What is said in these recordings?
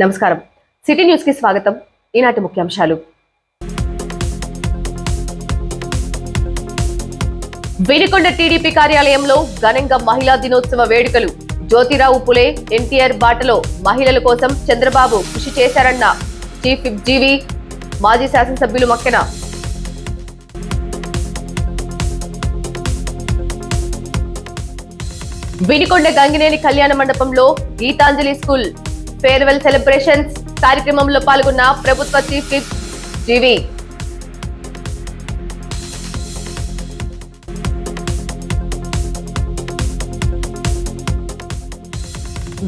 నమస్కారం. City news కి స్వాగతం. ఈనాటి ముఖ్యాంశాలు. వినుకొండ టీడీపీ కార్యాలయంలో ఘనంగా మహిళా దినోత్సవ వేడుకలు. జ్యోతిరావు పులే, ఎన్టీఆర్ బాటలో మహిళల కోసం చంద్రబాబు కృషి చేశారన్న చీఫ్ విప్ జీవి, మాజీ శాసనసభ్యులు మక్కెన. వినుకొండ గంగినేని కళ్యాణ మండపంలో గీతాంజలి స్కూల్ ఫేర్వెల్ సెలబ్రేషన్స్ కార్యక్రమంలో పాల్గొన్న ప్రభుత్వ చీఫ్ విప్ జీవి.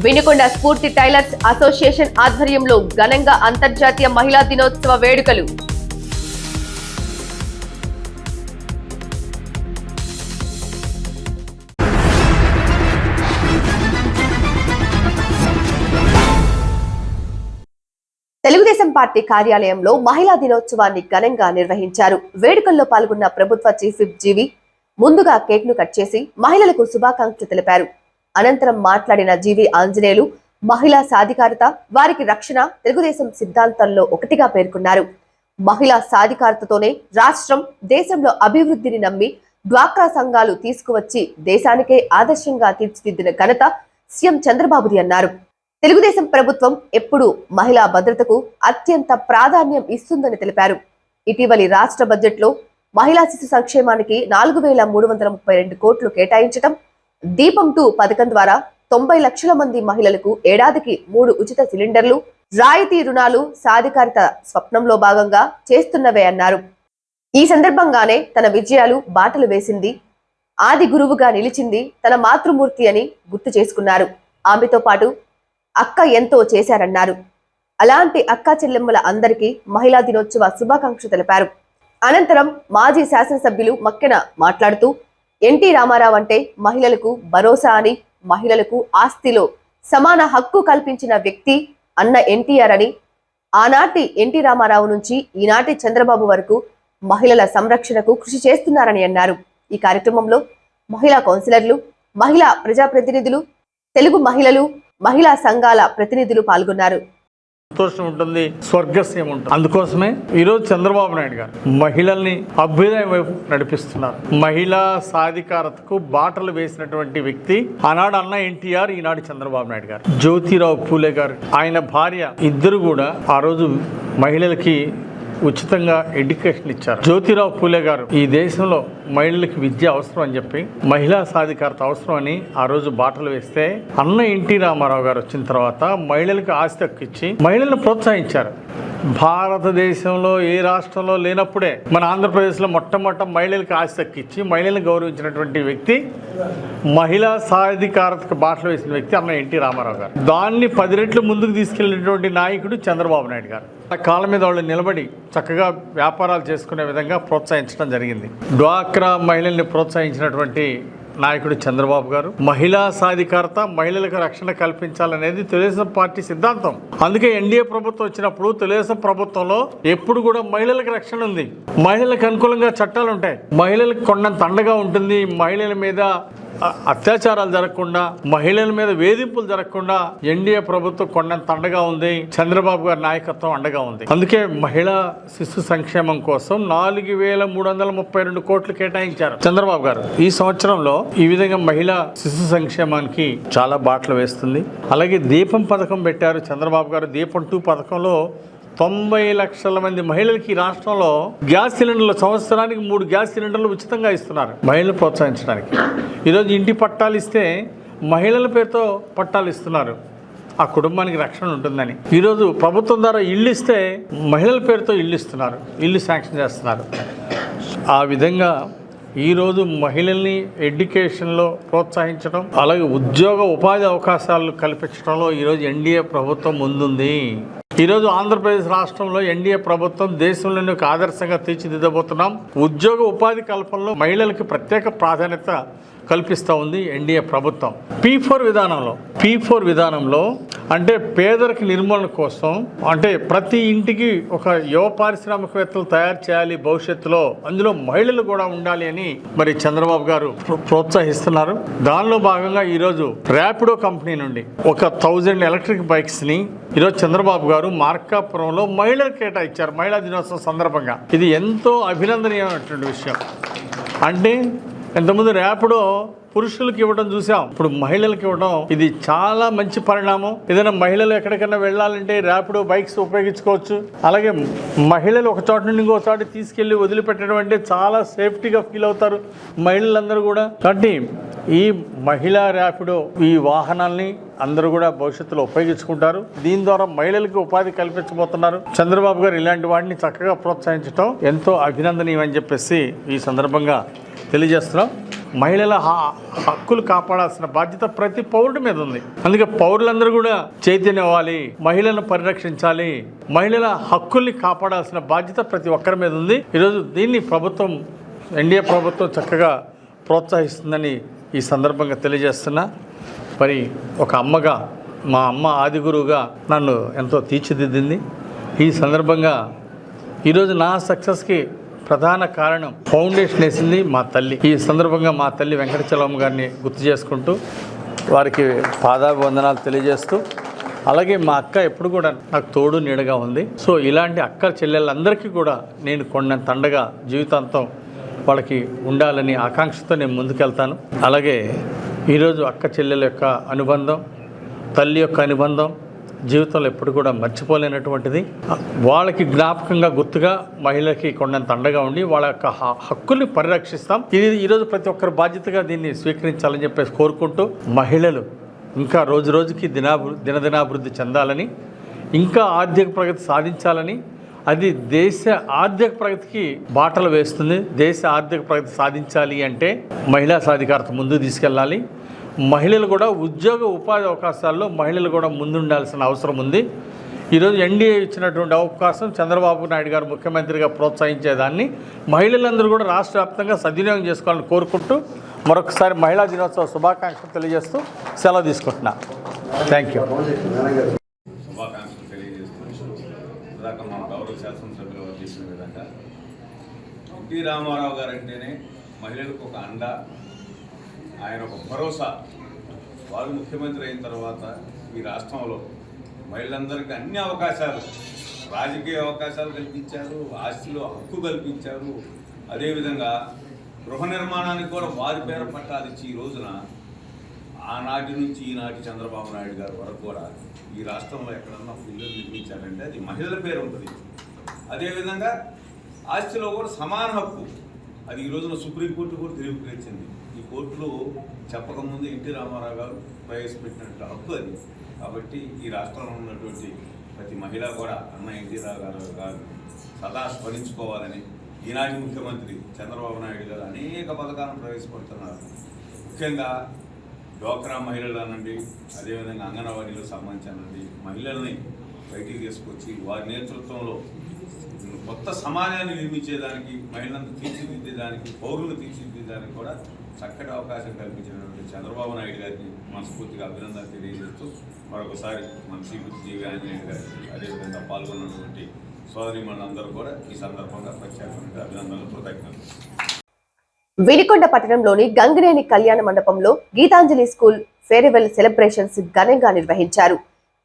వినుకొండ స్ఫూర్తి టైలర్స్ అసోసియేషన్ ఆధ్వర్యంలో ఘనంగా అంతర్జాతీయ మహిళా దినోత్సవ వేడుకలు. తెలుగుదేశం పార్టీ కార్యాలయంలో మహిళా దినోత్సవాన్ని ఘనంగా నిర్వహించారు. వేడుకల్లో పాల్గొన్న ప్రభుత్వ చీఫ్ విప్ జీవి ముందుగా కేక్ ను కట్ చేసి మహిళలకు శుభాకాంక్షలు తెలిపారు. అనంతరం మాట్లాడిన జీవి ఆంజనేయులు మహిళా సాధికారత, వారికి రక్షణ తెలుగుదేశం సిద్ధాంతంలో ఒకటిగా పేర్కొన్నారు. మహిళా సాధికారతతోనే రాష్ట్రం, దేశంలో అభివృద్ధిని నమ్మి డ్వాక్రా సంఘాలు తీసుకువచ్చి దేశానికే ఆదర్శంగా తీర్చిదిద్దిన ఘనత సీఎం చంద్రబాబుది అన్నారు. తెలుగుదేశం ప్రభుత్వం ఎప్పుడు మహిళా భద్రతకు అత్యంత ప్రాధాన్యం ఇస్తుందని తెలిపారు. ఇటీవలి రాష్ట్ర బడ్జెట్లో మహిళా శిశు సంక్షేమానికి 4,332 కోట్లు కేటాయించడం, దీపం 2 పథకం ద్వారా 90 లక్షల మంది మహిళలకు ఏడాదికి 3 ఉచిత సిలిండర్లు, రాయితీ రుణాలు సాధికారిత స్వప్నంలో భాగంగా చేస్తున్నవే అన్నారు. ఈ సందర్భంగానే తన విజయాలు బాటలు వేసింది, ఆది గురువుగా నిలిచింది తన మాతృమూర్తి అని గుర్తు చేసుకున్నారు. ఆమెతో పాటు అక్క ఎంతో చేశారన్నారు. అలాంటి అక్క చెల్లెమ్మల అందరికీ మహిళా దినోత్సవ శుభాకాంక్షలు తెలిపారు. అనంతరం మాజీ శాసనసభ్యులు మక్కెన మాట్లాడుతూ ఎన్టీ రామారావు అంటే మహిళలకు భరోసా అని, మహిళలకు ఆస్తిలో సమాన హక్కు కల్పించిన వ్యక్తి అన్న ఎన్టీఆర్ అని, ఆనాటి ఎన్టీ రామారావు నుంచి ఈనాటి చంద్రబాబు వరకు మహిళల సంరక్షణకు కృషి చేస్తున్నారని అన్నారు. ఈ కార్యక్రమంలో మహిళా కౌన్సిలర్లు, మహిళా ప్రజాప్రతినిధులు, తెలుగు మహిళలు, మహిళా సంఘాల ప్రతినిధులు పాల్గొన్నారు. సంతోషం ఉంటుంది, స్వర్గస్యం ఉంటుంది. అందుకోసమే ఈరోజు చంద్రబాబు నాయుడు గారు మహిళల్ని అభ్యుదయం వైపు నడిపిస్తున్నారు. మహిళా సాధికారతకు బాటలు వేసినటువంటి వ్యక్తి ఆనాడు అన్న ఎన్టీఆర్, ఈనాడు చంద్రబాబు నాయుడు గారు. జ్యోతిరావు పూలే గారు, ఆయన భార్య ఇద్దరు కూడా ఆ రోజు మహిళలకి ఉచితంగా ఎడ్యుకేషన్ ఇచ్చారు. జ్యోతిరావు పూలే గారు ఈ దేశంలో మహిళలకి విద్య అవసరం అని చెప్పి, మహిళా సాధికారత అవసరం అని ఆ రోజు బాటలు వేస్తే, అన్న ఎన్టీ రామారావు గారు వచ్చిన తర్వాత మహిళలకు ఆస్తి హక్కు ఇచ్చి మహిళలను ప్రోత్సహించారు. భారతదేశంలో ఏ రాష్ట్రంలో లేనప్పుడే మన ఆంధ్రప్రదేశ్లో మొట్టమొదట మహిళలకు ఆస్తి హక్కు ఇచ్చి మహిళలను గౌరవించినటువంటి వ్యక్తి, మహిళా సాధికారతకు బాటలు వేసిన వ్యక్తి అన్న ఎన్టీ రామారావు గారు. దాన్ని 10 రెట్లు ముందుకు తీసుకెళ్లినటువంటి నాయకుడు చంద్రబాబు నాయుడు గారు. కాళ్ళ మీద వాళ్ళు నిలబడి చక్కగా వ్యాపారాలు చేసుకునే విధంగా ప్రోత్సహించడం జరిగింది. డ్వాక్రా మహిళల్ని ప్రోత్సహించినటువంటి నాయకుడు చంద్రబాబు గారు. మహిళా సాధికారత, మహిళలకు రక్షణ కల్పించాలనేది తెలుగుదేశం పార్టీ సిద్ధాంతం. అందుకే ఎన్డీఏ ప్రభుత్వం వచ్చినప్పుడు తెలుగుదేశం ప్రభుత్వంలో ఎప్పుడు కూడా మహిళలకు రక్షణ ఉంది, మహిళలకు అనుకూలంగా చట్టాలు ఉంటాయి, మహిళలకు కొండంత అండగా ఉంటుంది. మహిళల మీద అత్యాచారాలు జరగకుండా, మహిళల మీద వేధింపులు జరగకుండా ఎన్డీఏ ప్రభుత్వం కొండంత అండగా ఉంది. చంద్రబాబు గారి నాయకత్వం అండగా ఉంది. అందుకే మహిళా శిశు సంక్షేమం కోసం 4,332 కోట్లు కేటాయించారు చంద్రబాబు గారు. ఈ సంవత్సరంలో ఈ విధంగా మహిళా శిశు సంక్షేమానికి చాలా బాటలు వేస్తుంది. అలాగే దీపం పథకం పెట్టారు చంద్రబాబు గారు. దీపం 2 పథకంలో 90 లక్షల మంది మహిళలకి రాష్ట్రంలో గ్యాస్ సిలిండర్లు, సంవత్సరానికి 3 గ్యాస్ సిలిండర్లు ఉచితంగా ఇస్తున్నారు మహిళలు ప్రోత్సహించడానికి. ఈరోజు ఇంటి పట్టాలు ఇస్తే మహిళల పేరుతో పట్టాలు ఇస్తున్నారు, ఆ కుటుంబానికి రక్షణ ఉంటుందని. ఈరోజు ప్రభుత్వం ద్వారా ఇల్లు ఇస్తే మహిళల పేరుతో ఇల్లు ఇస్తున్నారు, ఇల్లు శాంక్షన్ చేస్తున్నారు. ఆ విధంగా ఈరోజు మహిళల్ని ఎడ్యుకేషన్లో ప్రోత్సహించడం, అలాగే ఉద్యోగ ఉపాధి అవకాశాలు కల్పించడంలో ఈరోజు ఎన్డీఏ ప్రభుత్వం ముందుంది. ఈరోజు ఆంధ్రప్రదేశ్ రాష్ట్రంలో ఎన్డీఏ ప్రభుత్వం దేశంలోనే ఒక ఆదర్శంగా తీర్చిదిద్దబోతున్నాం. ఉద్యోగ ఉపాధి కల్పనలో మహిళలకు ప్రత్యేక ప్రాధాన్యత కల్పిస్తూ ఉంది ఎన్డీఏ ప్రభుత్వం. P4 విధానంలో అంటే పేదరిక నిర్మూలన కోసం అంటే ప్రతి ఇంటికి ఒక యువ పారిశ్రామికవేత్తలు తయారు చేయాలి భవిష్యత్తులో, అందులో మహిళలు కూడా ఉండాలి అని మరి చంద్రబాబు గారు ప్రోత్సహిస్తున్నారు. దానిలో భాగంగా ఈరోజు ర్యాపిడో కంపెనీ నుండి ఒక 1000 ఎలక్ట్రిక్ బైక్స్ని ఈరోజు చంద్రబాబు గారు మార్కాపురంలో మహిళలకు కేటాయించారు మహిళా దినోత్సవం సందర్భంగా. ఇది ఎంతో అభినందనీయమైనటువంటి విషయం. అంటే ఇంతకుముందు ర్యాపిడో పురుషులకు ఇవ్వడం చూసాం, ఇప్పుడు మహిళలకు ఇవ్వడం ఇది చాలా మంచి పరిణామం. ఏదైనా మహిళలు ఎక్కడికైనా వెళ్ళాలంటే ర్యాపిడో బైక్స్ ఉపయోగించుకోవచ్చు. అలాగే మహిళలు ఒక చోట నుండి ఇంకో చోట తీసుకెళ్లి వదిలిపెట్టడం అంటే చాలా సేఫ్టీగా ఫీల్ అవుతారు మహిళలందరూ కూడా. కాబట్టి ఈ మహిళా ర్యాపిడో ఈ వాహనాల్ని అందరూ కూడా భవిష్యత్తులో ఉపయోగించుకుంటారు. దీని ద్వారా మహిళలకు ఉపాధి కల్పించబోతున్నారు. చంద్రబాబు గారు ఇలాంటి వాటిని చక్కగా ప్రోత్సహించడం ఎంతో అభినందనీయం అని చెప్పేసి ఈ సందర్భంగా తెలియజేస్తున్నాం. మహిళల హక్కులు కాపాడాల్సిన బాధ్యత ప్రతి పౌరుడి మీద ఉంది. అందుకే పౌరులందరూ కూడా చైతన్యం అవ్వాలి, మహిళలను పరిరక్షించాలి, మహిళల హక్కుల్ని కాపాడాల్సిన బాధ్యత ప్రతి ఒక్కరి మీద ఉంది. ఈరోజు దీన్ని ప్రభుత్వం ఎన్డీఏ ప్రభుత్వం చక్కగా ప్రోత్సహిస్తుందని ఈ సందర్భంగా తెలియజేస్తున్నా. మరి ఒక అమ్మగా మా అమ్మ ఆది గురువుగా నన్ను ఎంతో తీర్చిదిద్దింది. ఈ సందర్భంగా ఈరోజు నా సక్సెస్కి ప్రధాన కారణం ఫౌండేషన్ వేసింది మా తల్లి. ఈ సందర్భంగా మా తల్లి వెంకటచలమ్మ గారిని గుర్తు చేసుకుంటూ వారికి పాదాభివందనాలు తెలియజేస్తూ, అలాగే మా అక్క ఎప్పుడు కూడా నాకు తోడు నీడగా ఉంది. సో ఇలాంటి అక్క చెల్లెళ్ళందరికీ కూడా నేను కొండంత అండగా జీవితాంతం వాళ్ళకి ఉండాలని ఆకాంక్షతో నేను ముందుకెళ్తాను. అలాగే ఈరోజు అక్క చెల్లెల యొక్క అనుబంధం, తల్లి యొక్క అనుబంధం జీవితంలో ఎప్పుడు కూడా మర్చిపోలేనటువంటిది. వాళ్ళకి జ్ఞాపకంగా గుర్తుగా మహిళలకి కొండంత అండగా ఉండి వాళ్ళ యొక్క హక్కుల్ని పరిరక్షిస్తాం. ఇది ఈరోజు ప్రతి ఒక్కరి బాధ్యతగా దీన్ని స్వీకరించాలని చెప్పేసి కోరుకుంటూ, మహిళలు ఇంకా రోజు రోజుకి దినదినాభివృద్ధి చెందాలని, ఇంకా ఆర్థిక ప్రగతి సాధించాలని, అది దేశ ఆర్థిక ప్రగతికి బాటలు వేస్తుంది. దేశ ఆర్థిక ప్రగతి సాధించాలి అంటే మహిళా సాధికారత ముందుకు తీసుకెళ్ళాలి. మహిళలు కూడా ఉద్యోగ ఉపాధి అవకాశాల్లో మహిళలు కూడా ముందుండాల్సిన అవసరం ఉంది. ఈరోజు ఎన్డీఏ ఇచ్చినటువంటి అవకాశం చంద్రబాబు నాయుడు గారు ముఖ్యమంత్రిగా ప్రోత్సహించేదాన్ని మహిళలందరూ కూడా రాష్ట్ర వ్యాప్తంగా సద్వినియోగం చేసుకోవాలని కోరుకుంటూ మరొకసారి మహిళా దినోత్సవ శుభాకాంక్షలు తెలియజేస్తూ సెలవు తీసుకుంటున్నా. Thank you. శుభాకాంక్షలు తెలియజేస్తూ ఇందాక మా గౌరవ శాసనసభ్యులు చేసిన విధంగా ఎన్టీ రామారావు గారు అంటేనే మహిళలకు ఒక అండ, ఆయన ఒక భరోసా. వారు ముఖ్యమంత్రి అయిన తర్వాత ఈ రాష్ట్రంలో మహిళలందరికీ అన్ని అవకాశాలు, రాజకీయ అవకాశాలు కల్పించారు, ఆస్తిలో హక్కు కల్పించారు. అదేవిధంగా గృహ నిర్మాణానికి కూడా వారి పేరు పట్టాలిచ్చి ఈ రోజున ఆనాటి నుంచి ఈనాటి చంద్రబాబు నాయుడు గారి వరకు కూడా ఈ రాష్ట్రంలో ఎక్కడన్నా ఇల్లు నిర్మించారంటే అది మహిళల పేరు ఉంటుంది. అదేవిధంగా ఆస్తిలో కూడా సమాన హక్కు, అది ఈ రోజున సుప్రీంకోర్టు కూడా తెలియపరిచింది. ఈ కోర్టులో చెప్పకముందు ఎన్టీ రామారావు గారు ప్రవేశపెట్టినట్టు హక్కు అది. కాబట్టి ఈ రాష్ట్రంలో ఉన్నటువంటి ప్రతి మహిళ కూడా అన్న ఎన్టీ రామారావు గారు సదా స్మరించుకోవాలని ఈనాటి ముఖ్యమంత్రి చంద్రబాబు నాయుడు గారు అనేక పథకాలను ప్రవేశపెడుతున్నారు. ముఖ్యంగా డ్వాక్రా మహిళలు అనండి, అదేవిధంగా అంగన్వాడీలకు సంబంధించినండి మహిళల్ని బయటికి తీసుకొచ్చి వారి నేతృత్వంలో కొత్త సమాజాన్ని నిర్మించేదానికి, మహిళలను తీర్చిదిద్దేదానికి, పౌరులను తీర్చిదిద్దేదానికి కూడా చక్కటి అవకాశం కల్పించినటువంటి చంద్రబాబు నాయుడు గారికి మనస్ఫూర్తిగా అభినందనలు తెలియజేస్తూ మరొకసారి మన జీవి ఆంజనేయులు గారికి అదేవిధంగా పాల్గొన్నటువంటి సోదరీమణులందరూ కూడా ఈ సందర్భంగా ప్రత్యేకంగా అభినందనలు, కృతజ్ఞతలు. వినికొండ పట్టణంలోని గంగినేని కళ్యాణ మండపంలో గీతాంజలి స్కూల్ ఫేర్వెల్ సెలబ్రేషన్స్ ఘనంగా నిర్వహించారు.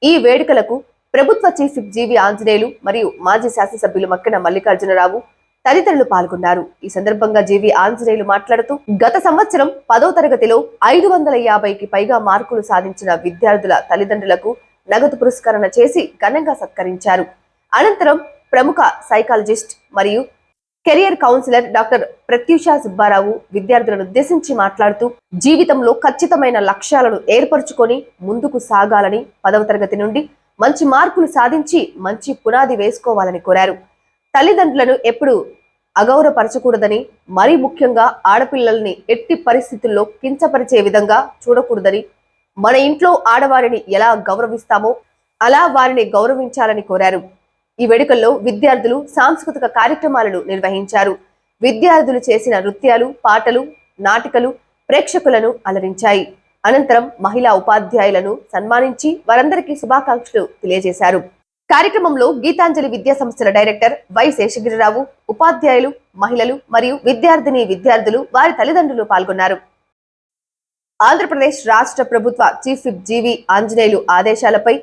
ఈ వేడుకలకు ప్రభుత్వ చీఫ్ జీవి ఆంజనేయులు మరియు మాజీ శాసనసభ్యులు మక్కిన మల్లికార్జునరావు తదితరులు పాల్గొన్నారు. ఈ సందర్భంగా జీవి ఆంజనేయులు మాట్లాడుతూ, గత సంవత్సరం 10వ తరగతిలో 550కి పైగా మార్కులు సాధించిన విద్యార్థుల తల్లిదండ్రులకు నగదు పురస్కరణ చేసి ఘనంగా సత్కరించారు. అనంతరం ప్రముఖ సైకాలజిస్ట్ మరియు career counsellor doctor Pratyusha Subbarao విద్యార్థులను ఉద్దేశించి మాట్లాడుతూ, జీవితంలో ఖచ్చితమైన లక్ష్యాలను ఏర్పరచుకొని ముందుకు సాగాలని, 10వ తరగతి నుండి మంచి మార్కులు సాధించి మంచి పునాది వేసుకోవాలని కోరారు. తల్లిదండ్రులను ఎప్పుడు అగౌరవపరచకూడదని, మరీ ముఖ్యంగా ఆడపిల్లల్ని ఎట్టి పరిస్థితుల్లో కించపరిచే విధంగా చూడకూడదని, మన ఇంట్లో ఆడవారిని ఎలా గౌరవిస్తామో అలా వారిని గౌరవించాలని కోరారు. ఈ వేడుకల్లో విద్యార్థులు సాంస్కృతిక కార్యక్రమాలను నిర్వహించారు. విద్యార్థులు చేసిన నృత్యాలు, పాటలు, నాటికలు ప్రేక్షకులను అలరించాయి. అనంతరం మహిళా ఉపాధ్యాయులను సన్మానించి వారందరికీ శుభాకాంక్షలు తెలియజేశారు. కార్యక్రమంలో గీతాంజలి విద్యా సంస్థల డైరెక్టర్ వై శేషగిరిరావు, ఉపాధ్యాయులు, మహిళలు మరియు విద్యార్థులు వారి తల్లిదండ్రులు పాల్గొన్నారు. ఆంధ్రప్రదేశ్ రాష్ట్ర ప్రభుత్వ చీఫ్ విప్ జీవి ఆంజనేయులు ఆదేశాలపై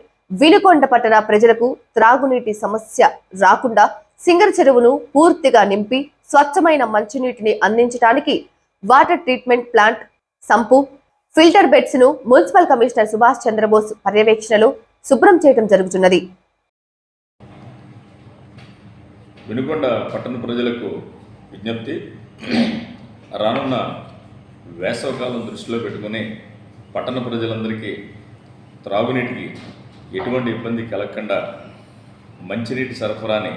వినుకొండ పట్టణ ప్రజలకు త్రాగునీటి సమస్య రాకుండా సింగర్ చెరువును పూర్తిగా నింపి స్వచ్ఛమైన మంచినీటిని అందించడానికి water treatment plant, sump, filter beds ను మున్సిపల్ కమిషనర్ సుభాష్ చంద్రబోస్ పర్యవేక్షణలో శుభ్రం చేయడం జరుగుతున్నది. వినుకొండ పట్టణ ప్రజలకు విజ్ఞప్తి. రానున్న వేసవకాలం దృష్టిలో పెట్టుకుని పట్టణ ప్రజలందరికీ త్రాగునీటికి ఎటువంటి ఇబ్బంది కలగకుండా మంచినీటి సరఫరాని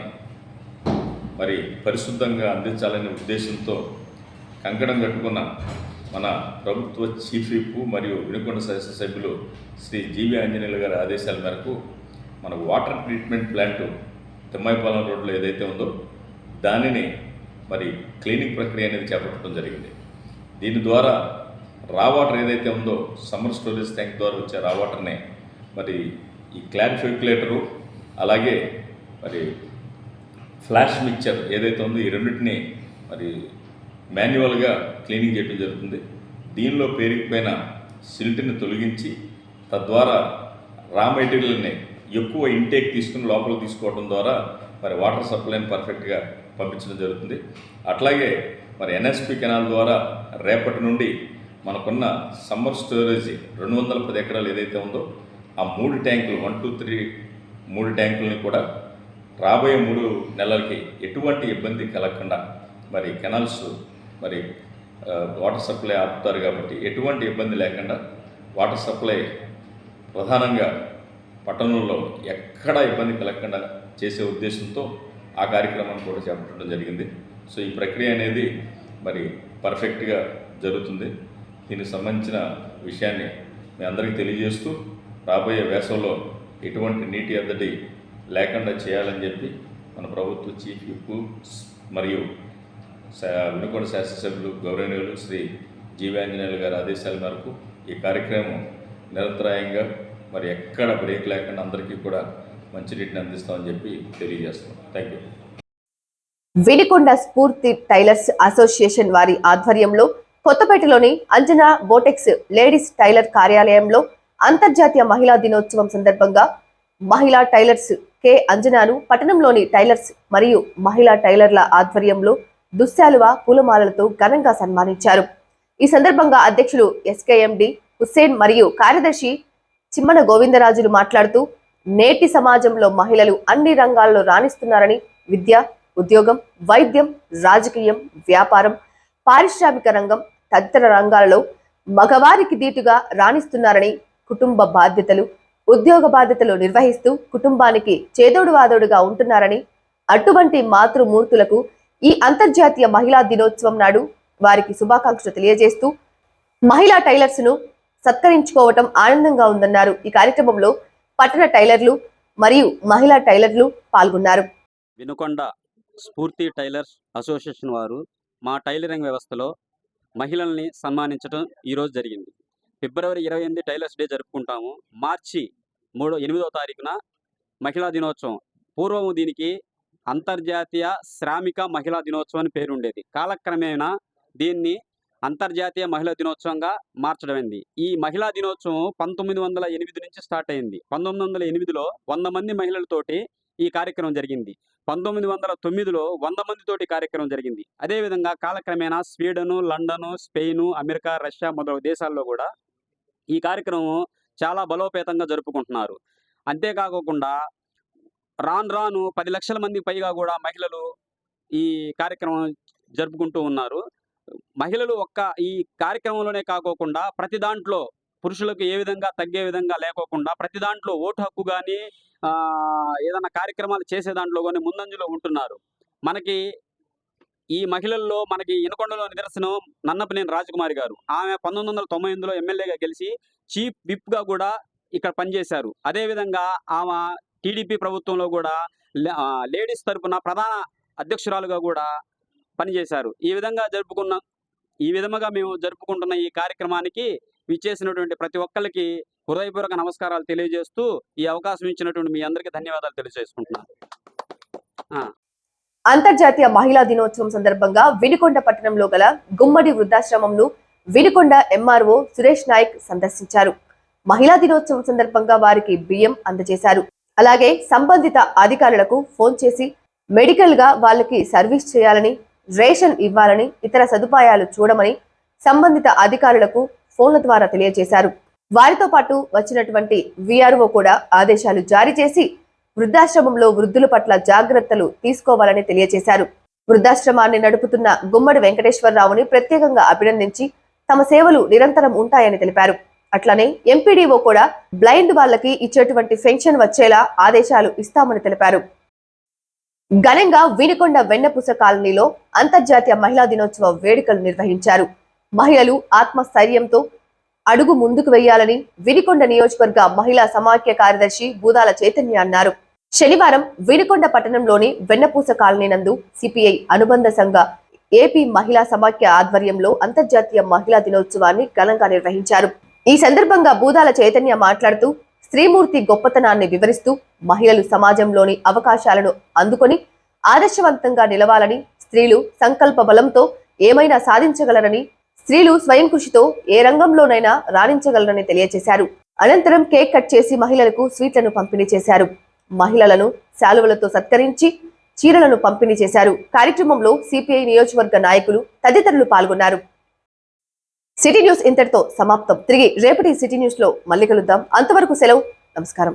మరి పరిశుద్ధంగా అందించాలనే ఉద్దేశంతో కంకణం కట్టుకున్న మన ప్రభుత్వ చీఫ్ విప్ మరియు వినుకొండ శాసనసభ్యులు శ్రీ జీవి ఆంజనేయులు గారి ఆదేశాల మేరకు మన వాటర్ ట్రీట్మెంట్ ప్లాంట్ తిమ్మాయిపాలెం రోడ్లో ఏదైతే ఉందో దానిని మరి క్లీనింగ్ ప్రక్రియ అనేది చేపట్టడం జరిగింది. దీని ద్వారా రా వాటర్ ఏదైతే ఉందో సమ్మర్ స్టోరేజ్ ట్యాంక్ ద్వారా వచ్చే రా వాటర్ని మరి ఈ క్లారిఫిక్యులేటరు అలాగే మరి ఫ్లాష్ మిక్చర్ ఏదైతే ఉందో ఈ రెండింటిని మరి మాన్యువల్గా క్లీనింగ్ చేయడం జరుగుతుంది. దీనిలో పేరుకుపోయిన సిల్ట్ని తొలగించి తద్వారా రా మెటీరియల్ని ఎక్కువ ఇంటేక్ తీసుకుని లోపల తీసుకోవడం ద్వారా మరి వాటర్ సప్లైని పర్ఫెక్ట్గా పంపించడం జరుగుతుంది. అట్లాగే మరి ఎన్ఎస్పి కెనాల్ ద్వారా రేపటి నుండి మనకున్న సమ్మర్ స్టోరేజ్ 210 ఎకరాలు ఏదైతే ఉందో ఆ 3 ట్యాంకులు 1, 2, 3 3 ట్యాంకులని కూడా రాబోయే 3 నెలలకి ఎటువంటి ఇబ్బంది కలగకుండా మరి కెనాల్స్ మరి వాటర్ సప్లై ఆపుతారు కాబట్టి ఎటువంటి ఇబ్బంది లేకుండా వాటర్ సప్లై ప్రధానంగా పట్టణంలో ఎక్కడ ఇబ్బంది కలగకుండా చేసే ఉద్దేశంతో ఆ కార్యక్రమాన్ని కూడా చేపట్టడం జరిగింది. సో ఈ ప్రక్రియ అనేది మరి పర్ఫెక్ట్గా జరుగుతుంది. దీనికి సంబంధించిన విషయాన్ని మీ అందరికీ తెలియజేస్తూ రాబోయే వేసవిలో ఎటువంటి నీటి ఎద్దడి లేకుండా చేయాలని చెప్పి మన ప్రభుత్వ చీఫ్ విప్ మరియు వినుకొండ శాసనసభ్యులు గౌరవనీయులు శ్రీ జీవి ఆంజనేయులు గారి ఆదేశాల మేరకు ఈ కార్యక్రమం నిరంతరాయంగా మరి ఎక్కడ బ్రేక్ లేకుండా అందరికీ కూడా మంచినీటిని అందిస్తామని చెప్పి తెలియజేస్తున్నాం. Thank you. వినుకొండ స్ఫూర్తి టైలర్స్ అసోసియేషన్ వారి ఆధ్వర్యంలో కొత్తపేటలోని అంజనా బోటెక్స్ లేడీస్ టైలర్ కార్యాలయంలో అంతర్జాతీయ మహిళా దినోత్సవం సందర్భంగా మహిళా టైలర్స్ కె అంజనాను పట్టణంలోని టైలర్స్ మరియు మహిళా టైలర్ల ఆధ్వర్యంలో దుశ్శాలువ, పూలమాలలతో ఘనంగా సన్మానించారు. ఈ సందర్భంగా అధ్యక్షులు ఎస్కేఎండి హుస్సేన్ మరియు కార్యదర్శి చిమ్మన గోవిందరాజులు మాట్లాడుతూ నేటి సమాజంలో మహిళలు అన్ని రంగాల్లో రాణిస్తున్నారని, విద్య, ఉద్యోగం, వైద్యం, రాజకీయం, వ్యాపారం, పారిశ్రామిక రంగం తదితర రంగాలలో మగవారికి దీటుగా రాణిస్తున్నారని, కుటుంబ బాధ్యతలు, ఉద్యోగ బాధ్యతలు నిర్వహిస్తూ కుటుంబానికి చేదోడు వాదోడుగా ఉంటున్నారని, అటువంటి మాతృమూర్తులకు ఈ అంతర్జాతీయ మహిళా దినోత్సవం నాడు వారికి శుభాకాంక్షలు తెలియజేస్తూ మహిళా టైలర్స్ ను సత్కరించుకోవటం ఆనందంగా ఉందన్నారు. ఈ కార్యక్రమంలో పట్టణ టైలర్లు మరియు మహిళా టైలర్లు పాల్గొన్నారు. వినుకొండ స్ఫూర్తి టైలర్స్ అసోసియేషన్ వారు మా టైలరింగ్ వ్యవస్థలో మహిళల్ని సన్మానించడం ఈరోజు జరిగింది. ఫిబ్రవరి 28 టైలర్స్ డే జరుపుకుంటాము. మార్చి 8వ తారీఖున మహిళా దినోత్సవం. పూర్వము దీనికి అంతర్జాతీయ శ్రామిక మహిళా దినోత్సవం అని పేరుండేది. కాలక్రమేణా దీన్ని అంతర్జాతీయ మహిళా దినోత్సవంగా మార్చడమైంది. ఈ మహిళా దినోత్సవం 1908 నుంచి స్టార్ట్ అయింది. 1908లో 100 మంది మహిళలతోటి ఈ కార్యక్రమం జరిగింది. 1909లో 100 మందితోటి కార్యక్రమం జరిగింది. అదేవిధంగా కాలక్రమేణా స్వీడను, లండను, స్పెయిను, అమెరికా, రష్యా మొదలగు దేశాల్లో కూడా ఈ కార్యక్రమం చాలా బలోపేతంగా జరుపుకుంటున్నారు. అంతేకాకుండా రాను 10 లక్షల మందికి పైగా కూడా మహిళలు ఈ కార్యక్రమం జరుపుకుంటూ ఉన్నారు. మహిళలు ఈ కార్యక్రమంలోనే కాకోకుండా ప్రతి దాంట్లో పురుషులకు ఏ విధంగా తగ్గే విధంగా లేకోకుండా ప్రతి దాంట్లో ఓటు హక్కు కానీ ఏదైనా కార్యక్రమాలు చేసే దాంట్లో కానీ ముందంజలో ఉంటున్నారు. మనకి ఈ మహిళల్లో మనకి వినుకొండలో నిదర్శనం నన్నపనేని రాజకుమారి గారు. ఆమె 1998లో ఎమ్మెల్యేగా గెలిచి చీఫ్ విప్గా కూడా ఇక్కడ పనిచేశారు. అదేవిధంగా ఆమె టీడీపీ ప్రభుత్వంలో కూడా లేడీస్ తరఫున ప్రధాన అధ్యక్షురాలుగా కూడా పనిచేశారు. ఈ విధంగా జరుపుకున్న ఈ విధముగా మేము జరుపుకుంటున్న ఈ కార్యక్రమానికి విచ్చేసినటువంటి ప్రతి ఒక్కరికి హృదయపూర్వక నమస్కారాలు తెలియజేస్తూ ఈ అవకాశం ఇచ్చినటువంటి మీ అందరికీ ధన్యవాదాలు తెలియజేసుకుంటున్నాను. అంతర్జాతీయ మహిళా దినోత్సవం సందర్భంగా వినుకొండ పట్టణంలో గల గుమ్మడి వృద్ధాశ్రమంను వినుకొండ ఎంఆర్ఓ సురేష్ నాయక్ సందర్శించారు. మహిళా దినోత్సవం సందర్భంగా వారికి బియ్యం అందజేశారు. అలాగే సంబంధిత అధికారులకు ఫోన్ చేసి మెడికల్ గా వాళ్ళకి సర్వీస్ చేయాలని, రేషన్ ఇవ్వాలని, ఇతర సదుపాయాలు చూడమని సంబంధిత అధికారులకు ఫోన్ల ద్వారా తెలియజేశారు. వారితో పాటు వచ్చినటువంటి విఆర్ఓ కూడా ఆదేశాలు జారీ చేసి వృద్ధాశ్రమంలో వృద్ధుల పట్ల జాగ్రత్తలు తీసుకోవాలని తెలియజేశారు. వృద్ధాశ్రమాన్ని నడుపుతున్న గుమ్మడి వెంకటేశ్వరరావుని ప్రత్యేకంగా అభినందించి తమ సేవలు నిరంతరం ఉంటాయని తెలిపారు. అట్లనే ఎంపీడీఓ కూడా బ్లైండ్ వాళ్ళకి ఇచ్చేటువంటి పెన్షన్ వచ్చేలా ఆదేశాలు ఇస్తామని తెలిపారు. ఘనంగా వినుకొండ వెన్నపూస కాలనీలో అంతర్జాతీయ మహిళా దినోత్సవ వేడుకలు నిర్వహించారు. మహిళలు ఆత్మస్థైర్యంతో అడుగు ముందుకు వెయ్యాలని వినుకొండ నియోజకవర్గ మహిళా సమాఖ్య కార్యదర్శి బూదాల చైతన్య అన్నారు. శనివారం వినుకొండ పట్టణంలోని వెన్నపూస కాలనీ నందు సిపిఐ అనుబంధ సంఘ ఏపీ మహిళా సమాఖ్య ఆధ్వర్యంలో అంతర్జాతీయ మహిళా దినోత్సవాన్ని ఘనంగా నిర్వహించారు. ఈ సందర్భంగా బూదాల చైతన్య మాట్లాడుతూ స్త్రీమూర్తి గొప్పతనాన్ని వివరిస్తూ మహిళలు సమాజంలోని అవకాశాలను అందుకొని ఆదర్శవంతంగా నిలవాలని, స్త్రీలు సంకల్ప బలంతో ఏమైనా సాధించగలరని, స్త్రీలు స్వయం కృషితో ఏ రంగంలోనైనా రాణించగలరని తెలియజేశారు. అనంతరం కేక్ కట్ చేసి మహిళలకు స్వీట్లను పంపిణీ చేశారు. మహిళలను శాలువలతో సత్కరించి చీరలను పంపిణీ చేశారు. కార్యక్రమంలో సిపిఐ నియోజకవర్గ నాయకులు తదితరులు పాల్గొన్నారు. సిటీ న్యూస్ ఇంతటితో సమాప్తం. తిరిగి రేపటి సిటీ న్యూస్ లో మళ్ళీ కలుద్దాం. అంతవరకు సెలవు. నమస్కారం.